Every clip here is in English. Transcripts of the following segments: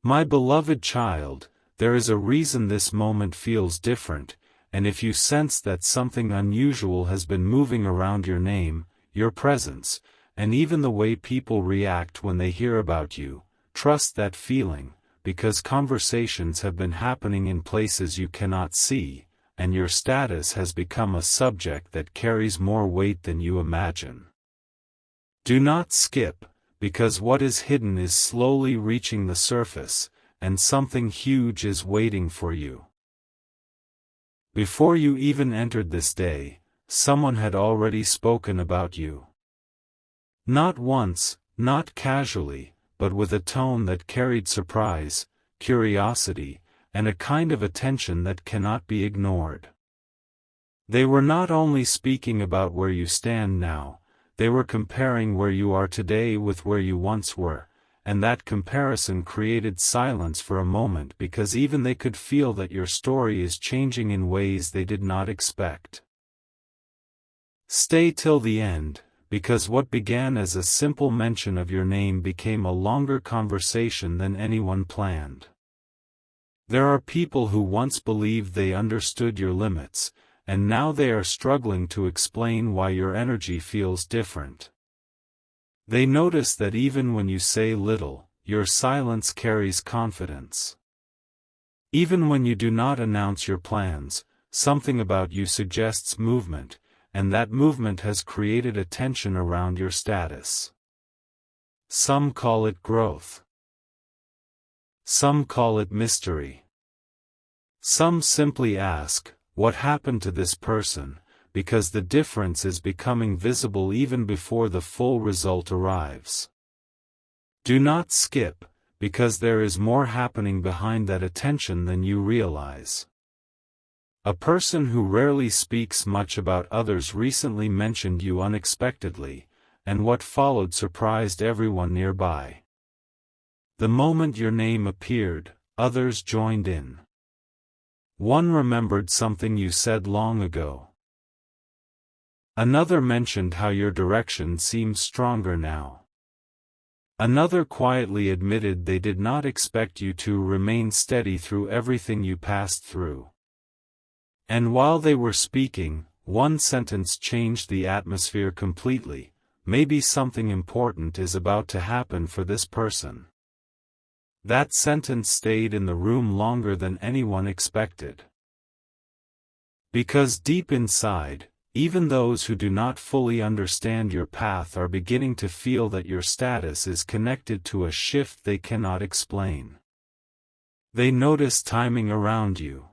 My beloved child, there is a reason this moment feels different, and if you sense that something unusual has been moving around your name, your presence, and even the way people react when they hear about you, trust that feeling, because conversations have been happening in places you cannot see, and your status has become a subject that carries more weight than you imagine. Do not skip, because what is hidden is slowly reaching the surface, and something huge is waiting for you. Before you even entered this day, someone had already spoken about you. Not once, not casually, but with a tone that carried surprise, curiosity, and a kind of attention that cannot be ignored. They were not only speaking about where you stand now, they were comparing where you are today with where you once were, and that comparison created silence for a moment because even they could feel that your story is changing in ways they did not expect. Stay till the end, because what began as a simple mention of your name became a longer conversation than anyone planned. There are people who once believed they understood your limits, and now they are struggling to explain why your energy feels different. They notice that even when you say little, your silence carries confidence. Even when you do not announce your plans, something about you suggests movement, and that movement has created a tension around your status. Some call it growth. Some call it mystery. Some simply ask, what happened to this person, because the difference is becoming visible even before the full result arrives. Do not skip, because there is more happening behind that attention than you realize. A person who rarely speaks much about others recently mentioned you unexpectedly, and what followed surprised everyone nearby. The moment your name appeared, others joined in. One remembered something you said long ago. Another mentioned how your direction seems stronger now. Another quietly admitted they did not expect you to remain steady through everything you passed through. And while they were speaking, one sentence changed the atmosphere completely. Maybe something important is about to happen for this person. That sentence stayed in the room longer than anyone expected. Because deep inside, even those who do not fully understand your path are beginning to feel that your status is connected to a shift they cannot explain. They notice timing around you.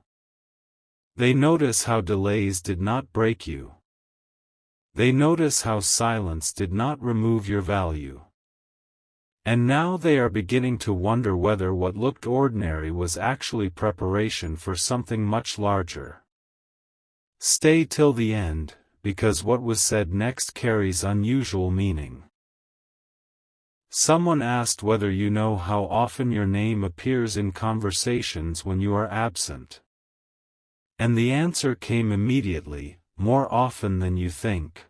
They notice how delays did not break you. They notice how silence did not remove your value. And now they are beginning to wonder whether what looked ordinary was actually preparation for something much larger. Stay till the end, because what was said next carries unusual meaning. Someone asked whether you know how often your name appears in conversations when you are absent. And the answer came immediately, more often than you think.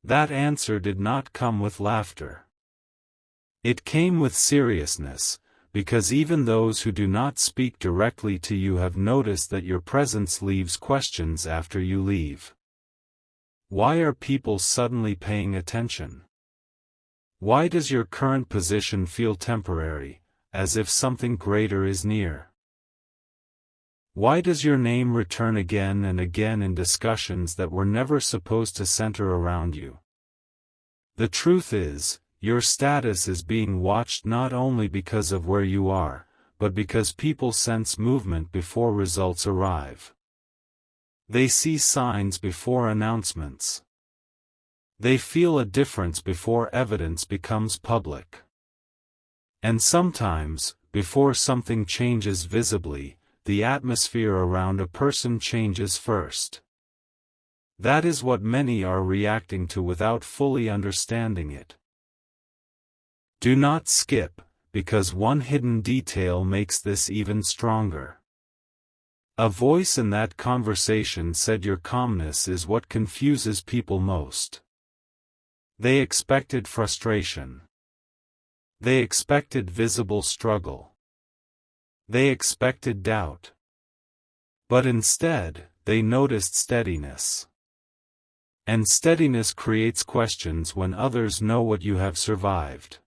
That answer did not come with laughter. It came with seriousness, because even those who do not speak directly to you have noticed that your presence leaves questions after you leave. Why are people suddenly paying attention? Why does your current position feel temporary, as if something greater is near? Why does your name return again and again in discussions that were never supposed to center around you? The truth is, your status is being watched not only because of where you are, but because people sense movement before results arrive. They see signs before announcements. They feel a difference before evidence becomes public. And sometimes, before something changes visibly, the atmosphere around a person changes first. That is what many are reacting to without fully understanding it. Do not skip, because one hidden detail makes this even stronger. A voice in that conversation said your calmness is what confuses people most. They expected frustration. They expected visible struggle. They expected doubt. But instead, they noticed steadiness. And steadiness creates questions when others know what you have survived.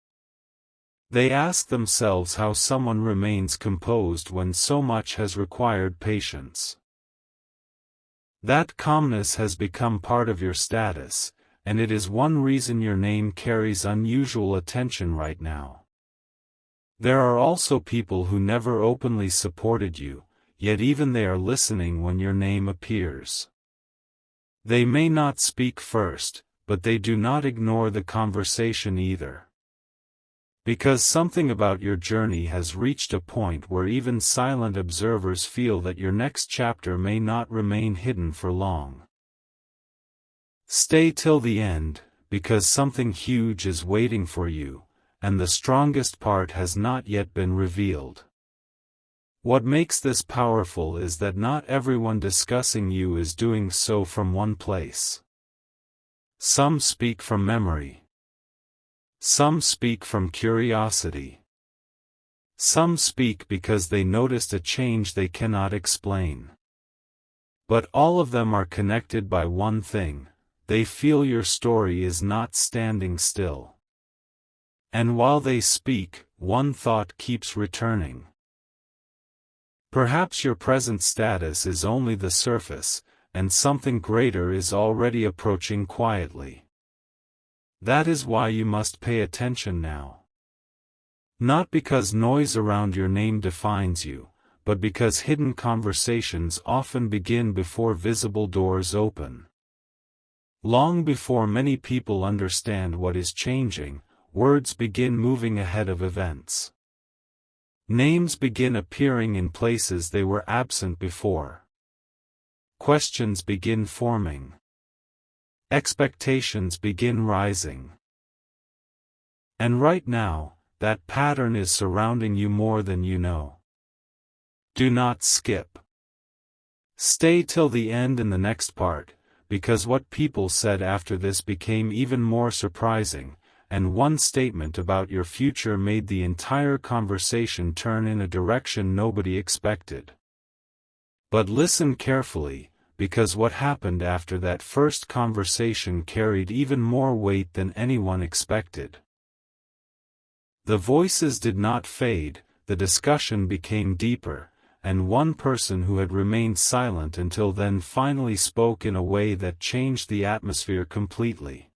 They ask themselves how someone remains composed when so much has required patience. That calmness has become part of your status, and it is one reason your name carries unusual attention right now. There are also people who never openly supported you, yet even they are listening when your name appears. They may not speak first, but they do not ignore the conversation either. Because something about your journey has reached a point where even silent observers feel that your next chapter may not remain hidden for long. Stay till the end, because something huge is waiting for you, and the strongest part has not yet been revealed. What makes this powerful is that not everyone discussing you is doing so from one place. Some speak from memory. Some speak from curiosity. Some speak because they noticed a change they cannot explain. But all of them are connected by one thing: they feel your story is not standing still. And while they speak, one thought keeps returning. Perhaps your present status is only the surface, and something greater is already approaching quietly. That is why you must pay attention now. Not because noise around your name defines you, but because hidden conversations often begin before visible doors open. Long before many people understand what is changing, words begin moving ahead of events. Names begin appearing in places they were absent before. Questions begin forming. Expectations begin rising. And right now, that pattern is surrounding you more than you know. Do not skip. Stay till the end in the next part, because what people said after this became even more surprising, and one statement about your future made the entire conversation turn in a direction nobody expected. But listen carefully, because what happened after that first conversation carried even more weight than anyone expected. The voices did not fade, the discussion became deeper, and one person who had remained silent until then finally spoke in a way that changed the atmosphere completely.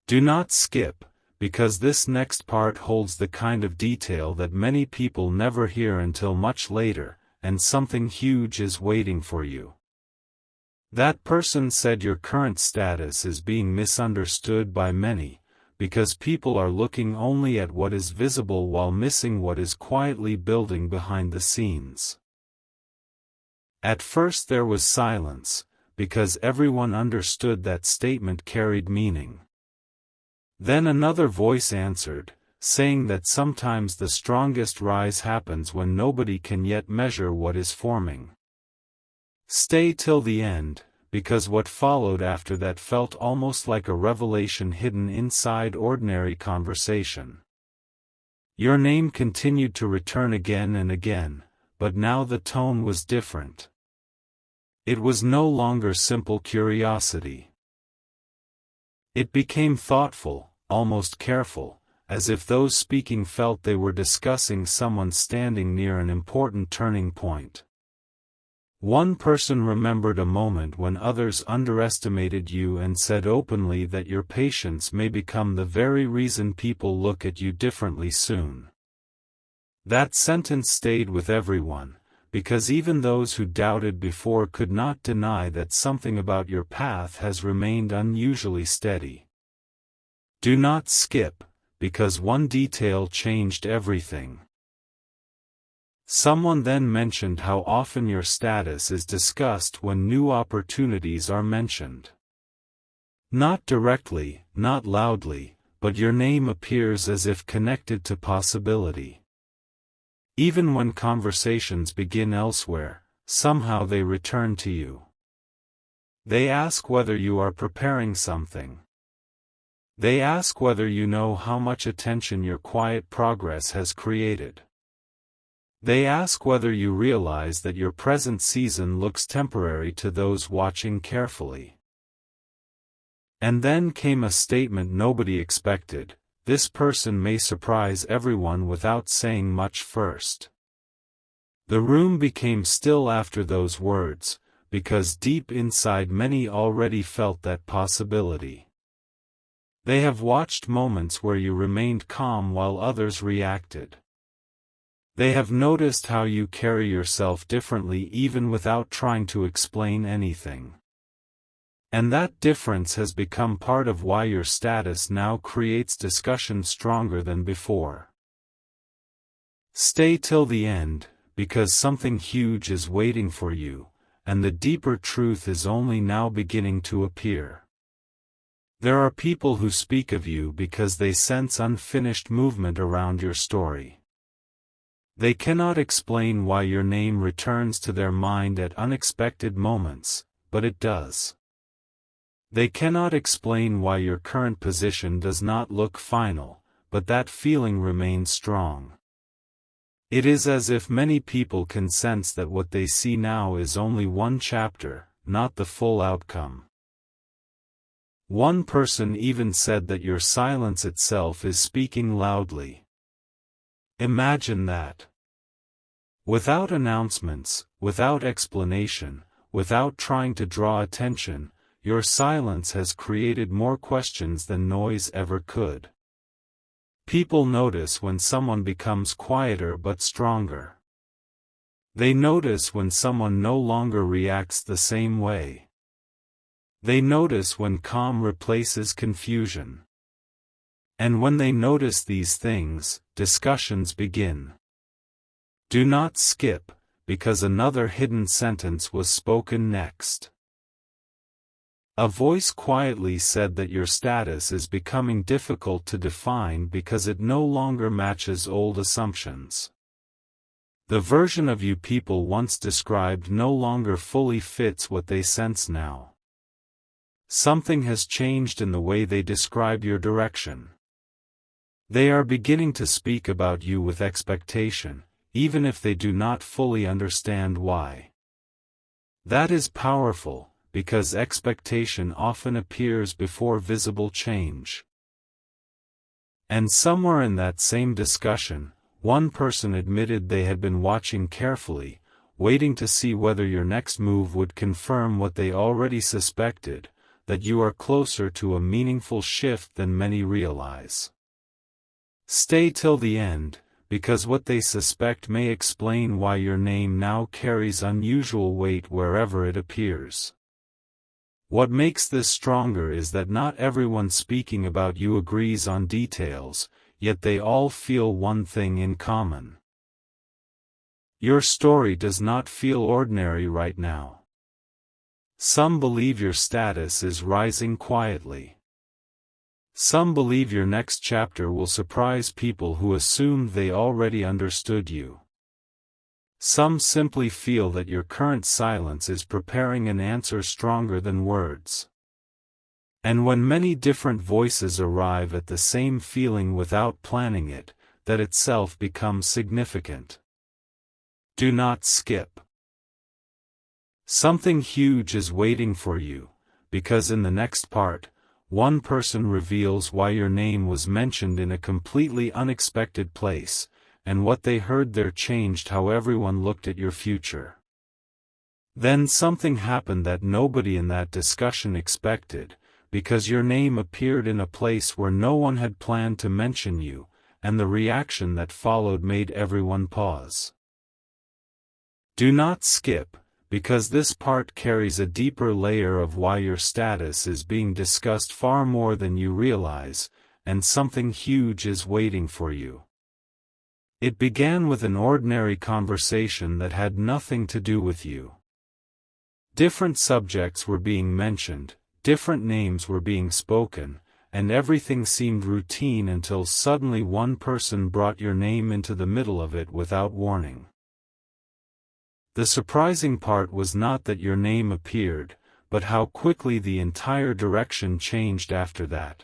Do not skip, because this next part holds the kind of detail that many people never hear until much later, and something huge is waiting for you. That person said your current status is being misunderstood by many, because people are looking only at what is visible while missing what is quietly building behind the scenes. At first there was silence, because everyone understood that statement carried meaning. Then another voice answered, saying that sometimes the strongest rise happens when nobody can yet measure what is forming. Stay till the end, because what followed after that felt almost like a revelation hidden inside ordinary conversation. Your name continued to return again and again, but now the tone was different. It was no longer simple curiosity. It became thoughtful, almost careful, as if those speaking felt they were discussing someone standing near an important turning point. One person remembered a moment when others underestimated you and said openly that your patience may become the very reason people look at you differently soon. That sentence stayed with everyone, because even those who doubted before could not deny that something about your path has remained unusually steady. Do not skip, because one detail changed everything. Someone then mentioned how often your status is discussed when new opportunities are mentioned. Not directly, not loudly, but your name appears as if connected to possibility. Even when conversations begin elsewhere, somehow they return to you. They ask whether you are preparing something. They ask whether you know how much attention your quiet progress has created. They ask whether you realize that your present season looks temporary to those watching carefully. And then came a statement nobody expected: this person may surprise everyone without saying much first. The room became still after those words, because deep inside many already felt that possibility. They have watched moments where you remained calm while others reacted. They have noticed how you carry yourself differently even without trying to explain anything. And that difference has become part of why your status now creates discussion stronger than before. Stay till the end, because something huge is waiting for you, and the deeper truth is only now beginning to appear. There are people who speak of you because they sense unfinished movement around your story. They cannot explain why your name returns to their mind at unexpected moments, but it does. They cannot explain why your current position does not look final, but that feeling remains strong. It is as if many people can sense that what they see now is only one chapter, not the full outcome. One person even said that your silence itself is speaking loudly. Imagine that. Without announcements, without explanation, without trying to draw attention, your silence has created more questions than noise ever could. People notice when someone becomes quieter but stronger. They notice when someone no longer reacts the same way. They notice when calm replaces confusion. And when they notice these things, discussions begin. Do not skip, because another hidden sentence was spoken next. A voice quietly said that your status is becoming difficult to define because it no longer matches old assumptions. The version of you people once described no longer fully fits what they sense now. Something has changed in the way they describe your direction. They are beginning to speak about you with expectation, even if they do not fully understand why. That is powerful, because expectation often appears before visible change. And somewhere in that same discussion, one person admitted they had been watching carefully, waiting to see whether your next move would confirm what they already suspected, that you are closer to a meaningful shift than many realize. Stay till the end, because what they suspect may explain why your name now carries unusual weight wherever it appears. What makes this stronger is that not everyone speaking about you agrees on details, yet they all feel one thing in common. Your story does not feel ordinary right now. Some believe your status is rising quietly. Some believe your next chapter will surprise people who assumed they already understood you. Some simply feel that your current silence is preparing an answer stronger than words. And when many different voices arrive at the same feeling without planning it, that itself becomes significant. Do not skip. Something huge is waiting for you, because in the next part, one person reveals why your name was mentioned in a completely unexpected place, and what they heard there changed how everyone looked at your future. Then something happened that nobody in that discussion expected, because your name appeared in a place where no one had planned to mention you, and the reaction that followed made everyone pause. Do not skip, because this part carries a deeper layer of why your status is being discussed far more than you realize, and something huge is waiting for you. It began with an ordinary conversation that had nothing to do with you. Different subjects were being mentioned, different names were being spoken, and everything seemed routine until suddenly one person brought your name into the middle of it without warning. The surprising part was not that your name appeared, but how quickly the entire direction changed after that.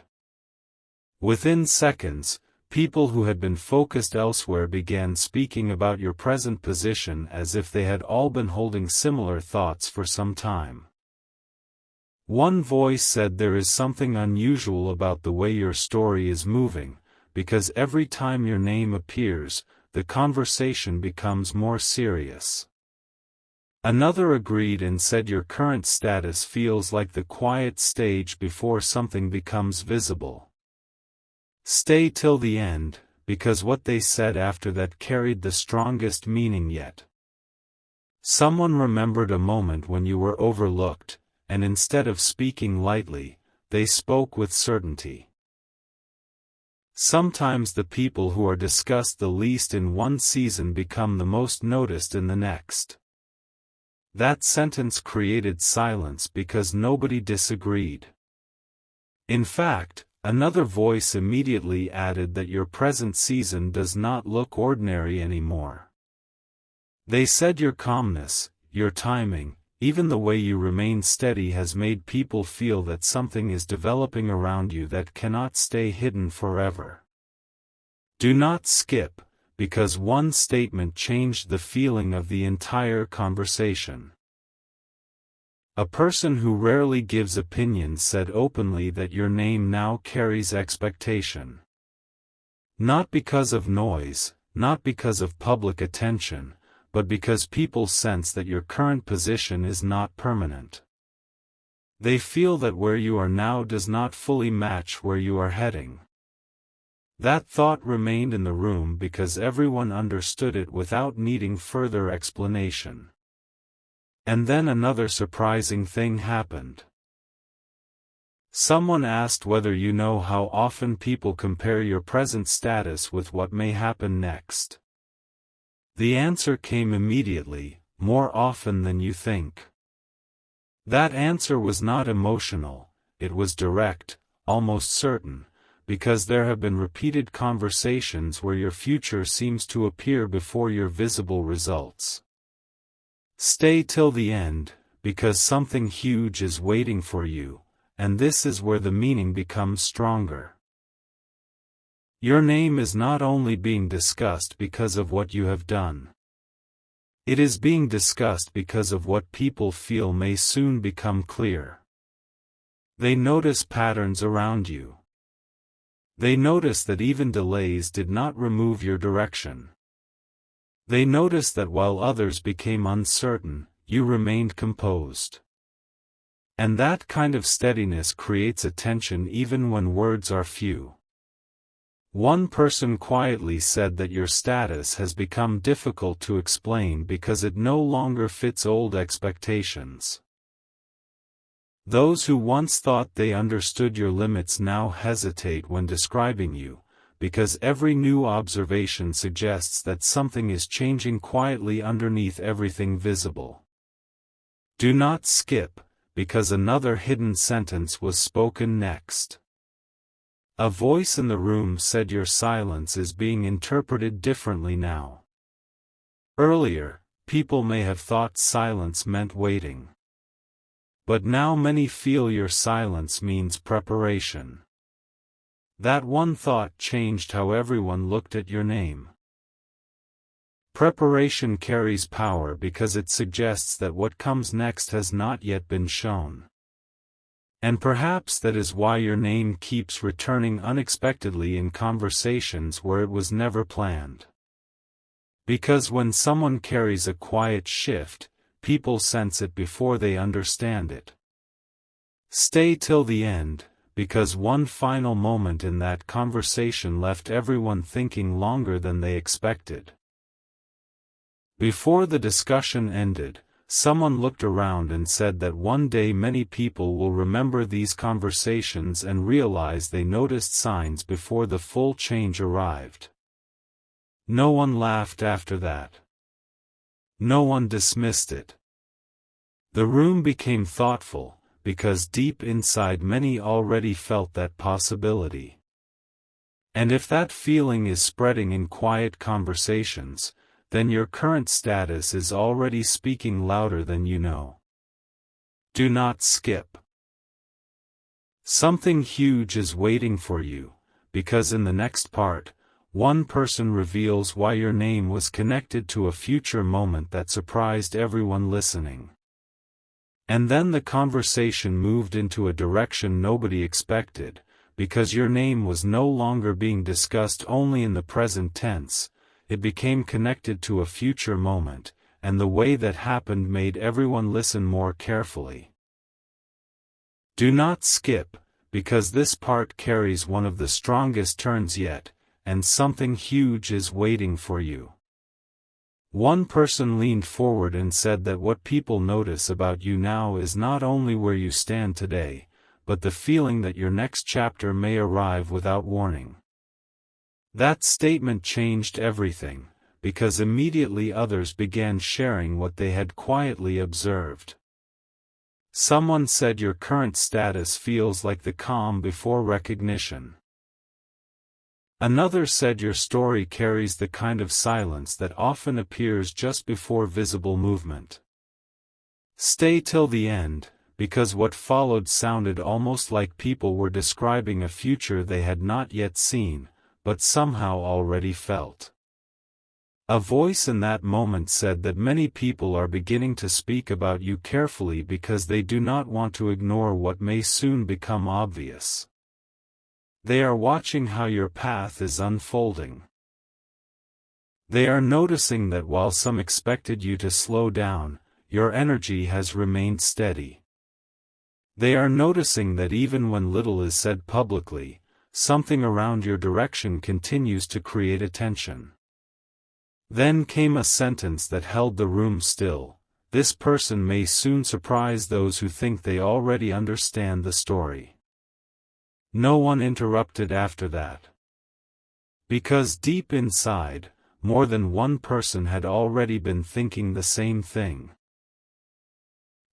Within seconds, People who had been focused elsewhere began speaking about your present position as if they had all been holding similar thoughts for some time. One voice said there is something unusual about the way your story is moving, because every time your name appears, the conversation becomes more serious. Another agreed and said your current status feels like the quiet stage before something becomes visible. Stay till the end, because what they said after that carried the strongest meaning yet. Someone remembered a moment when you were overlooked, and instead of speaking lightly, they spoke with certainty. Sometimes the people who are discussed the least in one season become the most noticed in the next. That sentence created silence because nobody disagreed. In fact, another voice immediately added that your present season does not look ordinary anymore. They said your calmness, your timing, even the way you remain steady has made people feel that something is developing around you that cannot stay hidden forever. Do not skip, because one statement changed the feeling of the entire conversation. A person who rarely gives opinions said openly that your name now carries expectation. Not because of noise, not because of public attention, but because people sense that your current position is not permanent. They feel that where you are now does not fully match where you are heading. That thought remained in the room because everyone understood it without needing further explanation. And then another surprising thing happened. Someone asked whether you know how often people compare your present status with what may happen next. The answer came immediately, more often than you think. That answer was not emotional, it was direct, almost certain, because there have been repeated conversations where your future seems to appear before your visible results. Stay till the end, because something huge is waiting for you, and this is where the meaning becomes stronger. Your name is not only being discussed because of what you have done. It is being discussed because of what people feel may soon become clear. They notice patterns around you. They notice that even delays did not remove your direction. They notice that while others became uncertain, you remained composed. And that kind of steadiness creates attention even when words are few. One person quietly said that your status has become difficult to explain because it no longer fits old expectations. Those who once thought they understood your limits now hesitate when describing you, because every new observation suggests that something is changing quietly underneath everything visible. Do not skip, because another hidden sentence was spoken next. A voice in the room said your silence is being interpreted differently now. Earlier, people may have thought silence meant waiting. But now many feel your silence means preparation. That one thought changed how everyone looked at your name. Preparation carries power because it suggests that what comes next has not yet been shown. And perhaps that is why your name keeps returning unexpectedly in conversations where it was never planned. Because when someone carries a quiet shift, people sense it before they understand it. Stay till the end, because one final moment in that conversation left everyone thinking longer than they expected. Before the discussion ended, someone looked around and said that one day many people will remember these conversations and realize they noticed signs before the full change arrived. No one laughed after that. No one dismissed it. The room became thoughtful, because deep inside many already felt that possibility. And if that feeling is spreading in quiet conversations, then your current status is already speaking louder than you know. Do not skip. Something huge is waiting for you, because in the next part, one person reveals why your name was connected to a future moment that surprised everyone listening. And then the conversation moved into a direction nobody expected, because your name was no longer being discussed only in the present tense, it became connected to a future moment, and the way that happened made everyone listen more carefully. Do not skip, because this part carries one of the strongest turns yet, and something huge is waiting for you. One person leaned forward and said that what people notice about you now is not only where you stand today, but the feeling that your next chapter may arrive without warning. That statement changed everything, because immediately others began sharing what they had quietly observed. Someone said your current status feels like the calm before recognition. Another said your story carries the kind of silence that often appears just before visible movement. Stay till the end, because what followed sounded almost like people were describing a future they had not yet seen, but somehow already felt. A voice in that moment said that many people are beginning to speak about you carefully because they do not want to ignore what may soon become obvious. They are watching how your path is unfolding. They are noticing that while some expected you to slow down, your energy has remained steady. They are noticing that even when little is said publicly, something around your direction continues to create attention. Then came a sentence that held the room still. This person may soon surprise those who think they already understand the story. No one interrupted after that. Because deep inside, more than one person had already been thinking the same thing.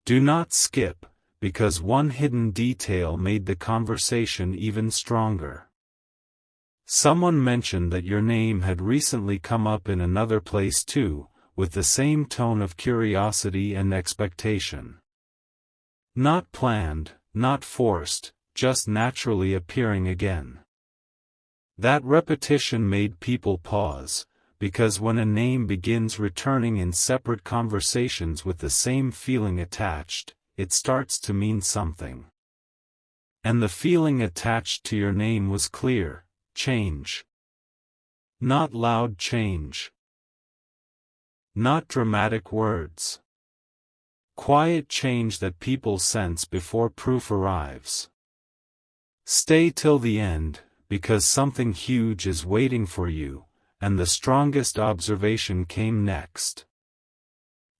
Do not skip, because one hidden detail made the conversation even stronger. Someone mentioned that your name had recently come up in another place too, with the same tone of curiosity and expectation. Not planned, not forced, just naturally appearing again. That repetition made people pause, because when a name begins returning in separate conversations with the same feeling attached, it starts to mean something. And the feeling attached to your name was clear: change. Not loud change. Not dramatic words. Quiet change that people sense before proof arrives. Stay till the end, because something huge is waiting for you, and the strongest observation came next.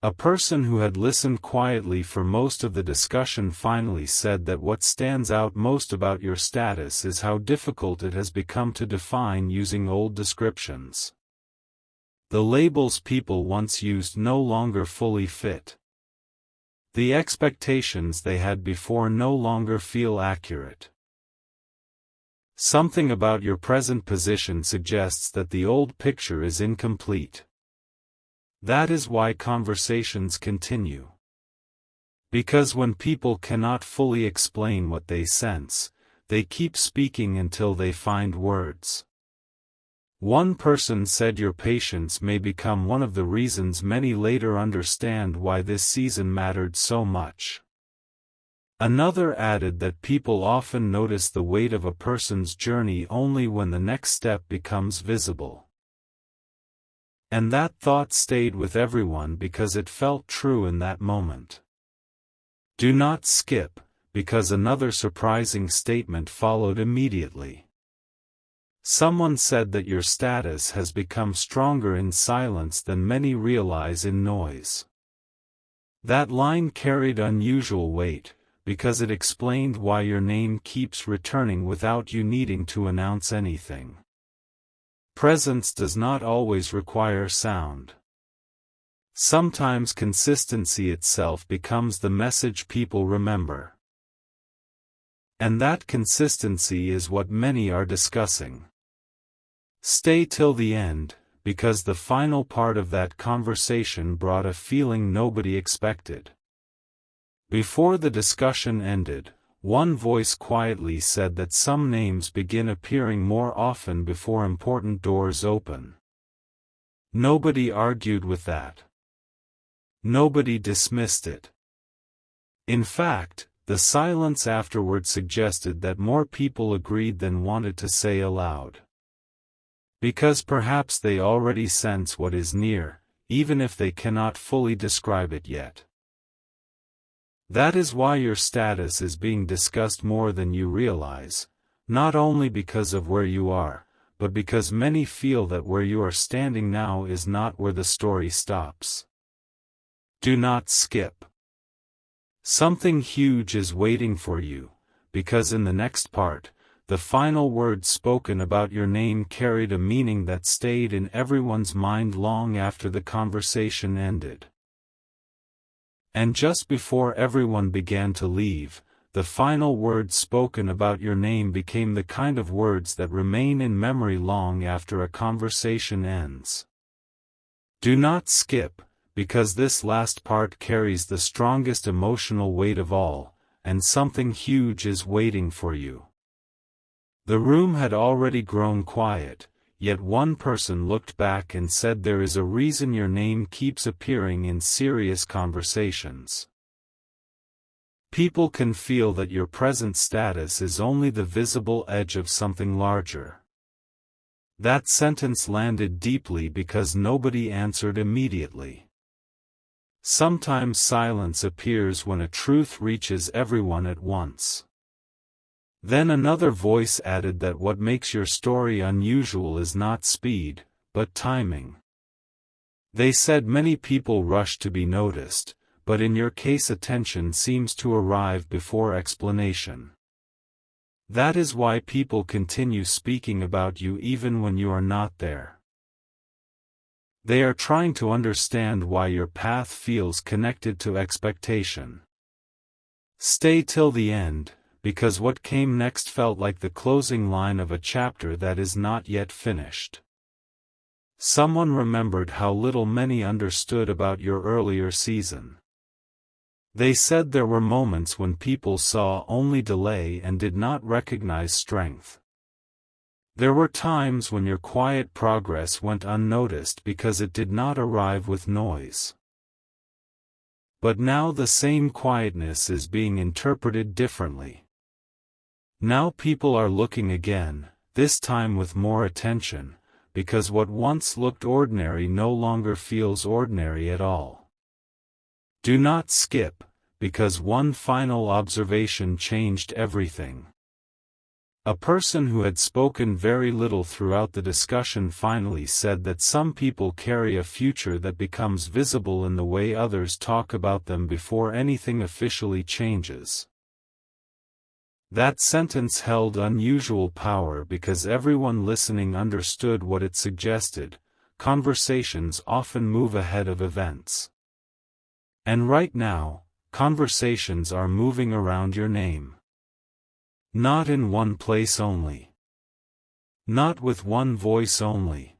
A person who had listened quietly for most of the discussion finally said that what stands out most about your status is how difficult it has become to define using old descriptions. The labels people once used no longer fully fit. The expectations they had before no longer feel accurate. Something about your present position suggests that the old picture is incomplete. That is why conversations continue. Because when people cannot fully explain what they sense, they keep speaking until they find words. One person said your patience may become one of the reasons many later understand why this season mattered so much. Another added that people often notice the weight of a person's journey only when the next step becomes visible. And that thought stayed with everyone because it felt true in that moment. Do not skip, because another surprising statement followed immediately. Someone said that your status has become stronger in silence than many realize in noise. That line carried unusual weight, because it explained why your name keeps returning without you needing to announce anything. Presence does not always require sound. Sometimes consistency itself becomes the message people remember. And that consistency is what many are discussing. Stay till the end, because the final part of that conversation brought a feeling nobody expected. Before the discussion ended, one voice quietly said that some names begin appearing more often before important doors open. Nobody argued with that. Nobody dismissed it. In fact, the silence afterward suggested that more people agreed than wanted to say aloud. Because perhaps they already sense what is near, even if they cannot fully describe it yet. That is why your status is being discussed more than you realize, not only because of where you are, but because many feel that where you are standing now is not where the story stops. Do not skip. Something huge is waiting for you, because in the next part, the final words spoken about your name carried a meaning that stayed in everyone's mind long after the conversation ended. And just before everyone began to leave, the final words spoken about your name became the kind of words that remain in memory long after a conversation ends. Do not skip, because this last part carries the strongest emotional weight of all, and something huge is waiting for you. The room had already grown quiet, yet one person looked back and said, "There is a reason your name keeps appearing in serious conversations. People can feel that your present status is only the visible edge of something larger." That sentence landed deeply because nobody answered immediately. Sometimes silence appears when a truth reaches everyone at once. Then another voice added that what makes your story unusual is not speed, but timing. They said many people rush to be noticed, but in your case attention seems to arrive before explanation. That is why people continue speaking about you even when you are not there. They are trying to understand why your path feels connected to expectation. Stay till the end, because what came next felt like the closing line of a chapter that is not yet finished. Someone remembered how little many understood about your earlier season. They said there were moments when people saw only delay and did not recognize strength. There were times when your quiet progress went unnoticed because it did not arrive with noise. But now the same quietness is being interpreted differently. Now people are looking again, this time with more attention, because what once looked ordinary no longer feels ordinary at all. Do not skip, because one final observation changed everything. A person who had spoken very little throughout the discussion finally said that some people carry a future that becomes visible in the way others talk about them before anything officially changes. That sentence held unusual power because everyone listening understood what it suggested. Conversations often move ahead of events. And right now, conversations are moving around your name. Not in one place only. Not with one voice only.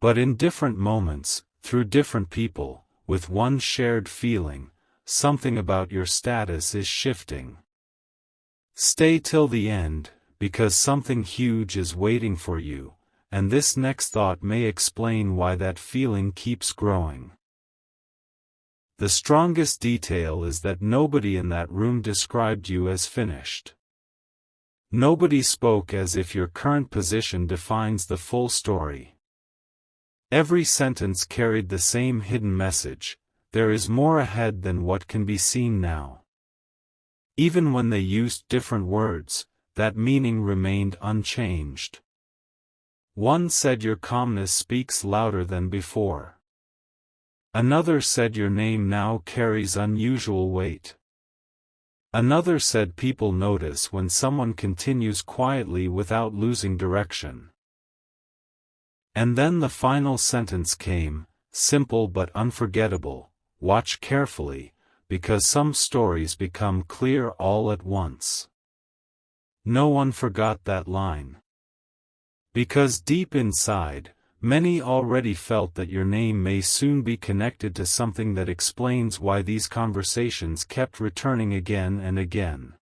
But in different moments, through different people, with one shared feeling, something about your status is shifting. Stay till the end, because something huge is waiting for you, and this next thought may explain why that feeling keeps growing. The strongest detail is that nobody in that room described you as finished. Nobody spoke as if your current position defines the full story. Every sentence carried the same hidden message: there is more ahead than what can be seen now. Even when they used different words, that meaning remained unchanged. One said your calmness speaks louder than before. Another said your name now carries unusual weight. Another said people notice when someone continues quietly without losing direction. And then the final sentence came, simple but unforgettable: watch carefully, because some stories become clear all at once. No one forgot that line. Because deep inside, many already felt that your name may soon be connected to something that explains why these conversations kept returning again and again.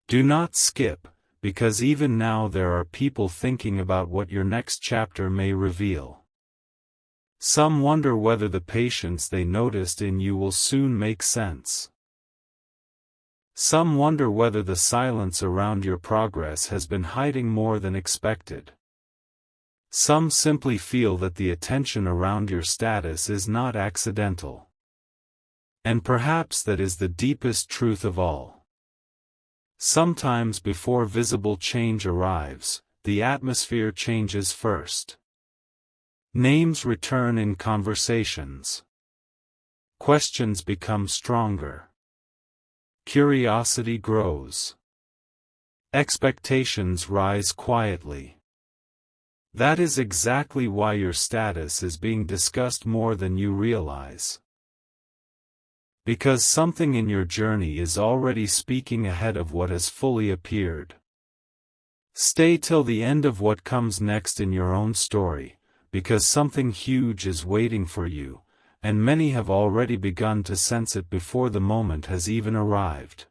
Do not skip, because even now there are people thinking about what your next chapter may reveal. Some wonder whether the patience they noticed in you will soon make sense. Some wonder whether the silence around your progress has been hiding more than expected. Some simply feel that the attention around your status is not accidental. And perhaps that is the deepest truth of all. Sometimes before visible change arrives, the atmosphere changes first. Names return in conversations. Questions become stronger. Curiosity grows. Expectations rise quietly. That is exactly why your status is being discussed more than you realize. Because something in your journey is already speaking ahead of what has fully appeared. Stay till the end of what comes next in your own story, because something huge is waiting for you, and many have already begun to sense it before the moment has even arrived.